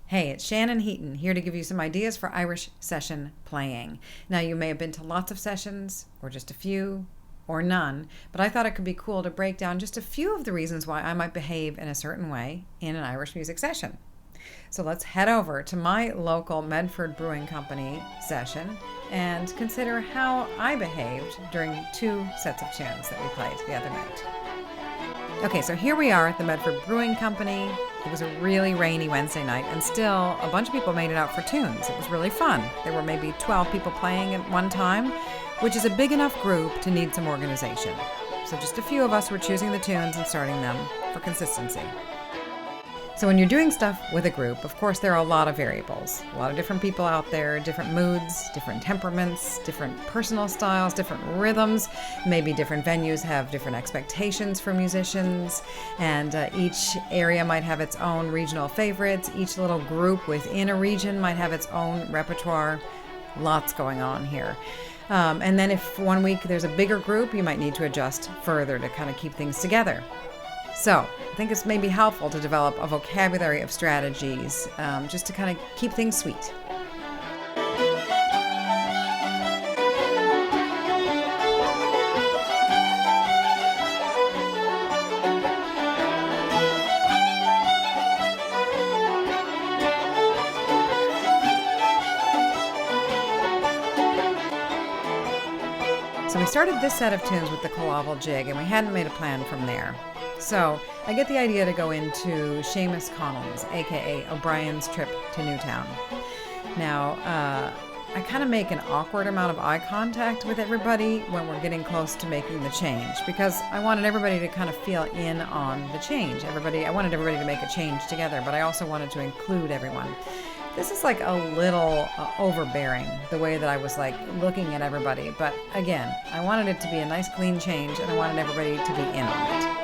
Hey, it's Shannon Heaton here to give you some ideas for Irish session playing. Now, you may have been to lots of sessions, or just a few, or none, but I thought it could be cool to break down just a few of the reasons why I might behave in a certain way in an Irish music session. So let's head over to my local Medford Brewing Company session and consider how I behaved during 2 sets of tunes that we played the other night. Okay, so here we are at the Medford Brewing Company. It was a really rainy Wednesday night, and still a bunch of people made it out for tunes. It was really fun. There were maybe 12 people playing at one time, which is a big enough group to need some organization. So just a few of us were choosing the tunes and starting them for consistency. So when you're doing stuff with a group, of course, there are a lot of variables. A lot of different people out there, different moods, different temperaments, different personal styles, different rhythms. Maybe different venues have different expectations for musicians, and each area might have its own regional favorites. Each little group within a region might have its own repertoire. Lots going on here. And then if one week there's a bigger group, you might need to adjust further to kind of keep things together. So I think it's maybe helpful to develop a vocabulary of strategies just to kind of keep things sweet. So we started this set of tunes with the Killavil jig, and we hadn't made a plan from there. So I get the idea to go into Seamus Connolly's, aka O'Brien's Trip to Newtown. Now, I kind of make an awkward amount of eye contact with everybody when we're getting close to making the change, because I wanted everybody to kind of feel in on the change. I wanted everybody to make a change together, but I also wanted to include everyone. This is like a little overbearing, the way that I was like looking at everybody. But again, I wanted it to be a nice clean change, and I wanted everybody to be in on it.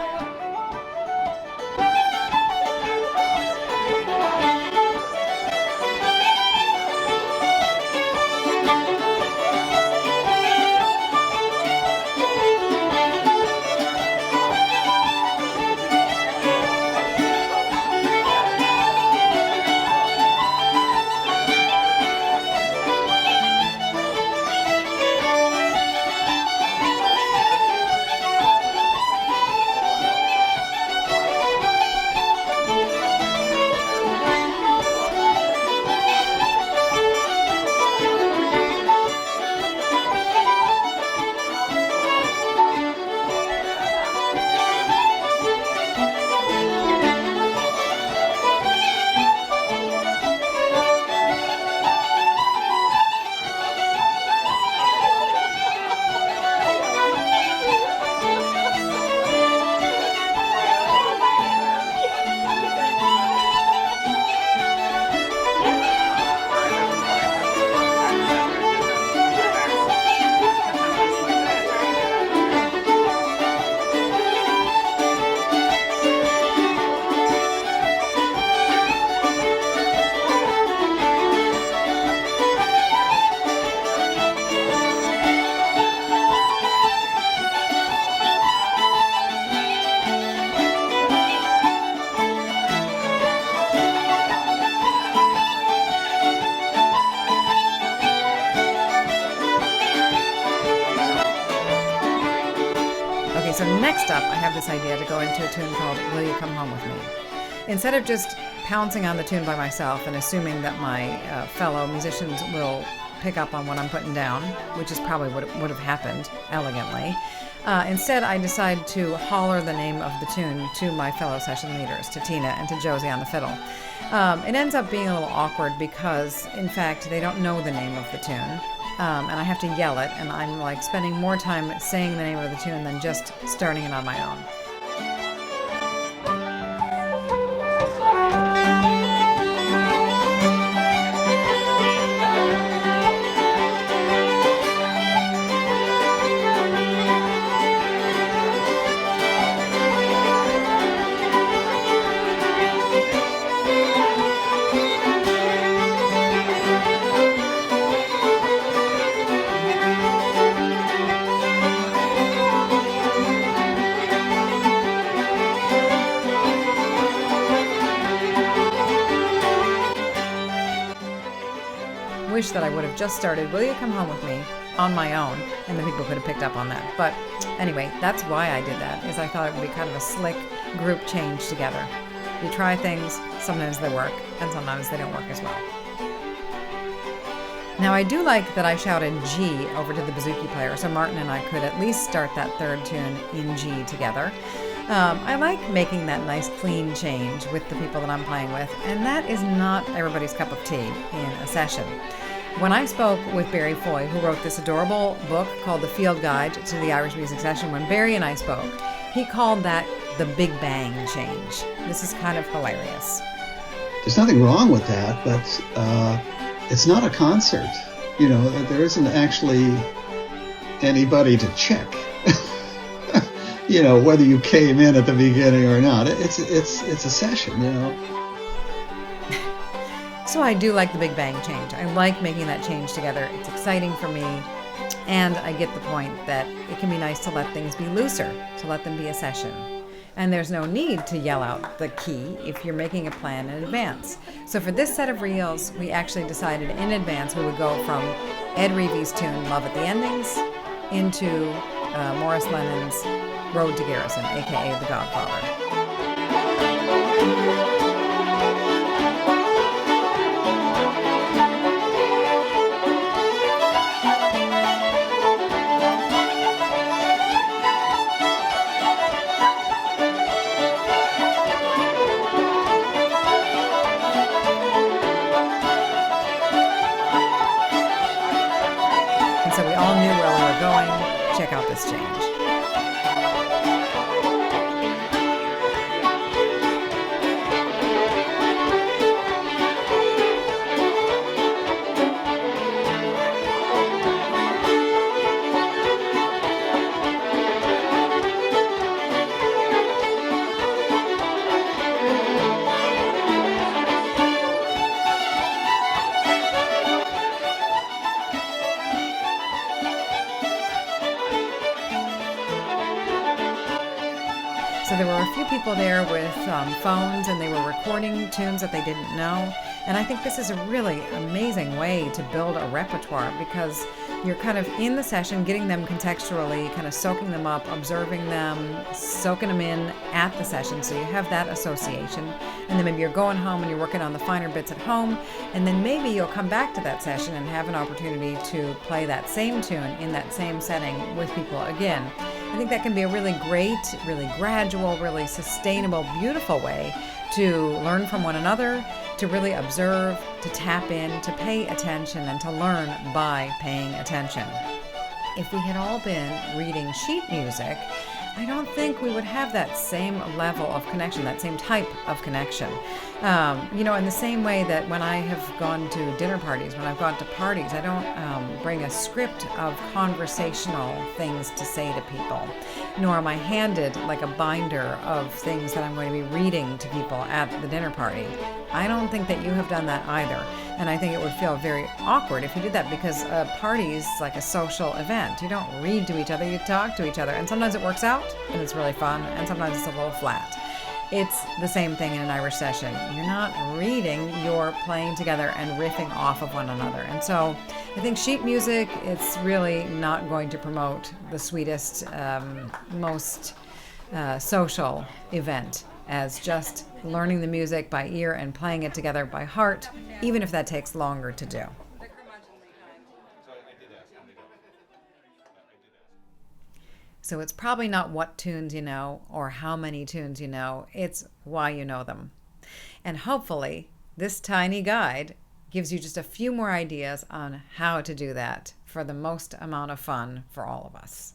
So next up, I have this idea to go into a tune called Will You Come Home With Me? Instead of just pouncing on the tune by myself and assuming that my fellow musicians will pick up on what I'm putting down, which is probably what would have happened elegantly, instead I decide to holler the name of the tune to my fellow session leaders, to Tina and to Josie on the fiddle. It ends up being a little awkward because, in fact, they don't know the name of the tune. And I have to yell it, and I'm like spending more time saying the name of the tune than just starting it on my own. wish that I would have just started Will You Come Home With Me on my own, and then people could have picked up on that. But anyway, that's why I did that, is I thought it would be kind of a slick group change together. You try things, sometimes they work, and sometimes they don't work as well. Now, I do like that I shouted G over to the bouzouki player, so Martin and I could at least start that third tune in G together. I like making that nice clean change with the people that I'm playing with, and that is not everybody's cup of tea in a session. When I spoke with Barry Foy, who wrote this adorable book called The Field Guide to the Irish Music Session, when Barry and I spoke, he called that the Big Bang change. This is kind of hilarious. There's nothing wrong with that, but it's not a concert. You know, there isn't actually anybody to check. You know, whether you came in at the beginning or not. It's a session, you know. So I do like the Big Bang change. I like making that change together. It's exciting for me. And I get the point that it can be nice to let things be looser, to let them be a session. And there's no need to yell out the key if you're making a plan in advance. So for this set of reels, we actually decided in advance we would go from Ed Reevy's tune, Love at the Endings, into Maurice Lennon's Road to Garrison, aka The Godfather. So we all knew where we were going. Check out this change. So there were a few people there with phones, and they were recording tunes that they didn't know. And I think this is a really amazing way to build a repertoire, because you're kind of in the session, getting them contextually, kind of soaking them up, observing them, soaking them in at the session. So you have that association. And then maybe you're going home and you're working on the finer bits at home. And then maybe you'll come back to that session and have an opportunity to play that same tune in that same setting with people again. I think that can be a really great, really gradual, really sustainable, beautiful way to learn from one another, to really observe, to tap in, to pay attention, and to learn by paying attention. If we had all been reading sheet music, I don't think we would have that same level of connection, that same type of connection. In the same way that when I have gone to dinner parties, when I've gone to parties, I don't bring a script of conversational things to say to people, nor am I handed like a binder of things that I'm going to be reading to people at the dinner party. I don't think that you have done that either. And I think it would feel very awkward if you did that, because a party is like a social event. You don't read to each other, you talk to each other. And sometimes it works out and it's really fun, and sometimes it's a little flat. It's the same thing in an Irish session. You're not reading, you're playing together and riffing off of one another. And so I think sheet music, it's really not going to promote the sweetest, most social event as just learning the music by ear and playing it together by heart, even if that takes longer to do. So it's probably not what tunes you know or how many tunes you know, it's why you know them. And hopefully this tiny guide gives you just a few more ideas on how to do that for the most amount of fun for all of us.